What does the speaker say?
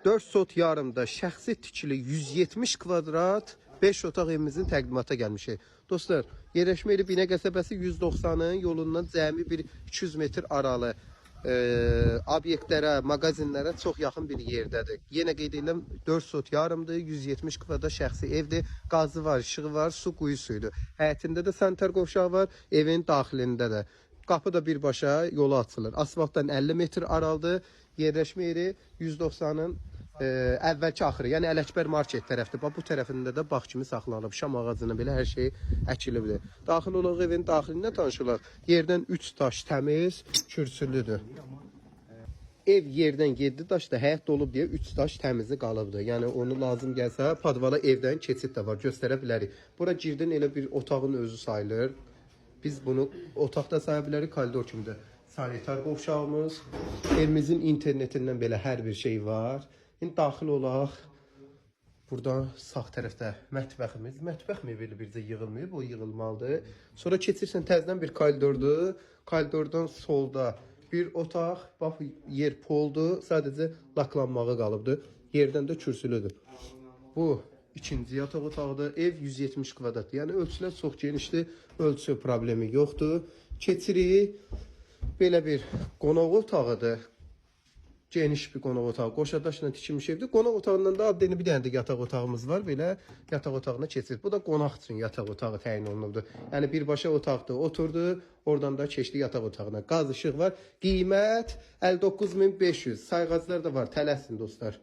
4 sot yarımda şəxsi tikili 170 kvadrat 5 otaq evimizin təqdimata gəlmişik. Dostlar, yerləşmə yeri Binə qəsəbəsi 190-ın yolundan cəmi bir 200 metr aralı obyektlərə, mağazinlərə çox yaxın bir yerdədir. Yenə qeyd edirəm, 4 sot yarımdır, 170 kvadrat şəxsi evdir. Qazı var, işığı var, su quyusuydu. Həyətində də sanitar qovşağı var, evin daxilində də. Qapı da birbaşa yola açılır. Asfaltdan 50 metr aralıdır. Yerləşmə yeri 190-ın əvvəlki axırı, yəni Ələkbər market tərəfdir. Bax, bu tərəfində də bağ kimi saxlanılıb. Şam ağacına belə hər şey əkilibdir. Daxil olaq evin daxilində tanışılaq. Yerdən 3 daş təmiz, kürsülüdür. Ev yerdən 7 daş da həyət dolub deyə 3 daş təmizi qalıbdır. Yəni onu lazım gəlsə, padvala evdən keçid də var, göstərə bilərik. Bura girdən elə bir otağın özü sayılır. Biz bunu otaqda saya bilərik, koridor kimdir. Sanitar qovşağımız, evimizin internetindən belə hər bir şey var. İndi daxil olaq. Burada sağ tərəfdə mətbəximiz. Mətbəx mi belə bircə yığılmayıb, o yığılmalıdır. Sonra keçirsən təzədən bir koridordur. Koridordan solda bir otaq, bax yer poldur, sadəcə laklanmağı qalıbdır. Yerdən də kürsülüdür. Bu ikinci yataq otağıdır. Ev 170 kvadrat. Yəni ölçülər çox genişdir. Ölçü problemi yoxdur. Keçirik. Belə bir qonaq otağıdır. Geniş bir qonaq otağı. Qoşadaşla tikilmiş evdir. Qonaq otağından da adını bir dənə də yataq otağımız var. Belə yataq otağına keçir. Bu da qonaq üçün yataq otağı təyin olunubdur. Yəni birbaşa otaqda oturdu. Oradan da keçdi yataq otağına. Qaz işıq var. Qiymət 59.500. Sayğaclar da var. Tələsin dostlar.